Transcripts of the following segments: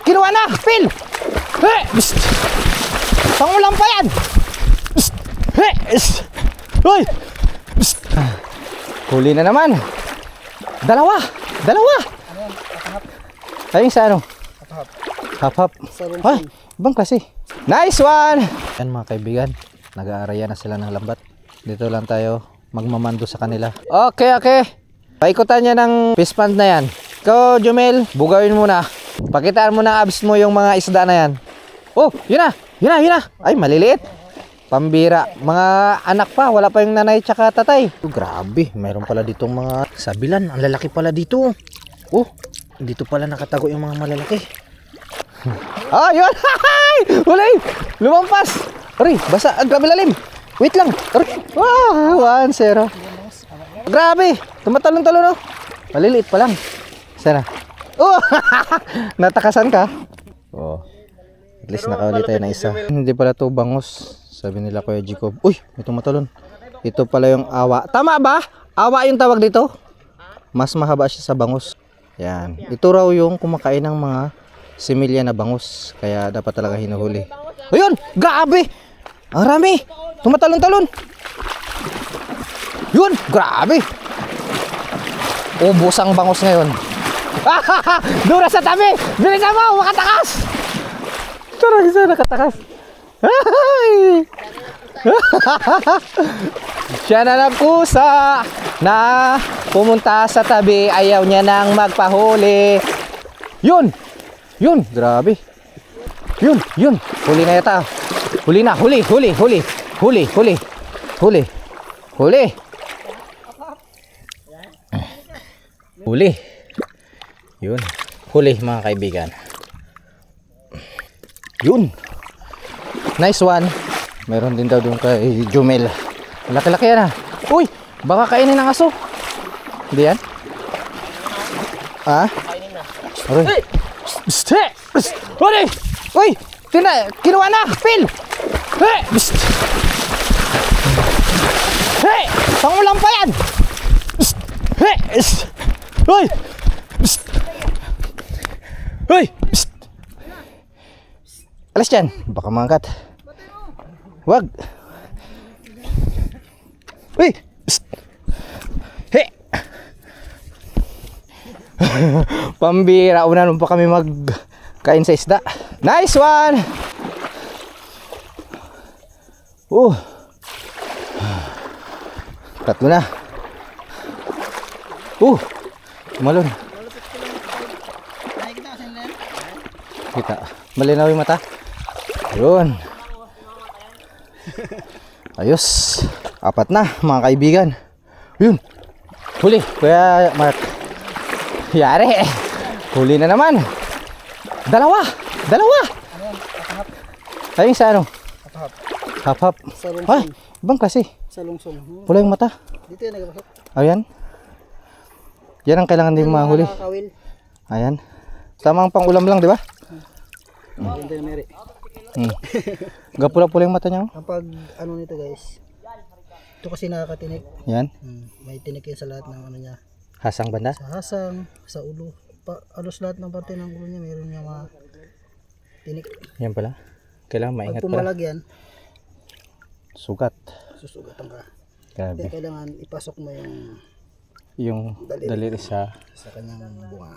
Kinuha na! Phil! Hey! Psst! Pangulam pa yan! Psst! Hey! Psst! Uy! Psst! Huli na naman! Dalawa! Ayun sa ano? Hap-hap. Ay! Ibang klase. Nice one! Yan mga kaibigan, nag-aaraya na sila ng lambat. Dito lang tayo magmamando sa kanila. Okay. Paikutan niya ng fish pond na yan. Ikaw, Jumel, bugawin mo na. Pakitaan mo ng abs mo yung mga isda na yan. Oh, yun na. Ay, maliliit. Pambira. Mga anak pa, wala pa yung nanay tsaka tatay. Oh, grabe, mayroon pala ditong mga sabilan. Ang lalaki pala dito. Oh, dito pala nakatago yung mga malalaki. Ah, yun. Huli. Lumampas. Aray, basa. Grabe lalim. Wait lang. Aray. 1-0. Grabe. Tumatalon-talon, oh. Maliliit pa lang. Sana. Oh, natakasan ka. Oh. At least nakahuli tayo na isa. Hindi pala to bangus. Sabi nila Kuya Jacob. Uy, may tumatalon. Ito pala yung awa. Tama ba? Awa yung tawag dito? Mas mahaba siya sa bangus. Yan. Ito raw yung kumakain ng mga similya na bangus. Kaya dapat talaga hinuhuli. Ayun! Grabe! Ang rami! Tumatalon-talon! Yun! Grabe! Ubos ang bangus ngayon. Dura sa tabi! Bilisan mo! Makatakas! Tarang isa nakatakas. Siya na nagkusa na pumunta sa tabi. Ayaw niya nang magpahuli. Yun! Grabe. Yun. Huli na yata. Huli na. Huli. Yun. Huli mga kaibigan. Yun. Nice one. Meron din daw doon kay Jumel. Laki-laki yan, ha. Uy, baka kainin ng aso. Hindi yan? Kainin na. Aray. Uy, kinuha na. Phil. Hey! Hey! Pangulam pa yan. Hey! Uy! Alas dyan, baka mangkat. Wag. Uy! Hey! Pambira, una nun pa kami magkain sa isda. Nice one! Tatlo na. Malon. Kita. Malinaw yung mata. Yun. Ayos. 4 na mga kaibigan. Yun. Huli. Kuya Mark. Yari. Huli na naman. Dalawa. Ayun sa ano? Hap-hap. Ay, ibang klase. Salungsong. Pula yung mata. Dito yan nagpasok. Ayan. Yan ang kailangan din mahuli. Ayan. Tamang pang ulam lang, di ba? Ganda yung meri. Gapula-pula yung mata niya. Kapag ano nito guys, ito kasi nakakatinik. Yan. May tinik yan sa lahat ng ano niya. Hasang banda. Sa hasang, sa ulo. Alos lahat ng parte ng ulo niya meron niya mga tinik. Yan pala. Kailangan maingat pag pala. pumalag yan, sugat. susugatan ka. Grabe. Kaya kailangan ipasok mo yung daliri sa kanyang bunga.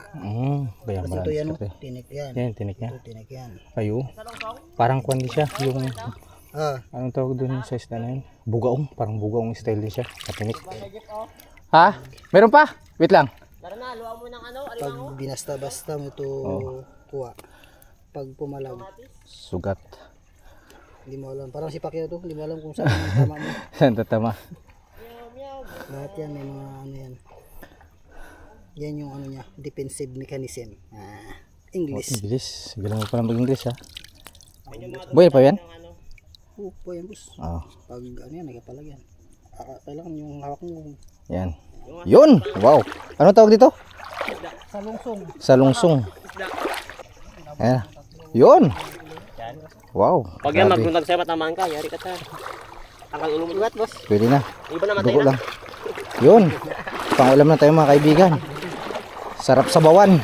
Bayan Kasi ito yan, tinik yan. Yan, tinik niya. Ito tinik yan. Ayo. Parang kwan din siya. Yung, anong tawag doon sa isda na yun? Bugaong. Parang bugaong style din siya. Katinik. Ha? Meron pa? Wait lang. Tara na, luwa mo ng ano, Pag binasta-basta mo ito kuha. Pag pumalag, sugat. hindi mo alam. Parang si Pacquiao to, hindi mo alam kung saan ang tama mo. Saan tatama? Lahat yan, may mga ano yan. Yan yung ano niya, defensive mechanism. English. English. Galing mo pala mag-English, ha? Buhay pa yan? Oo po yan, boss. Pag ano yan, nagkapalag yan. Kailangan yung hawak mo. Yan. Yun! Wow! Ano tawag dito? Salungsong. Salungsong. Ayan. Yun! Wow! Pag yan magbuntag sa'yo, matamaan ka, yari ka ta. Tanggal ulo mo iwat, boss. Pwede na. Iba na matay Dugo na. lang. Yun! Pangulam na tayo mga kaibigan. Sarap sa bawan.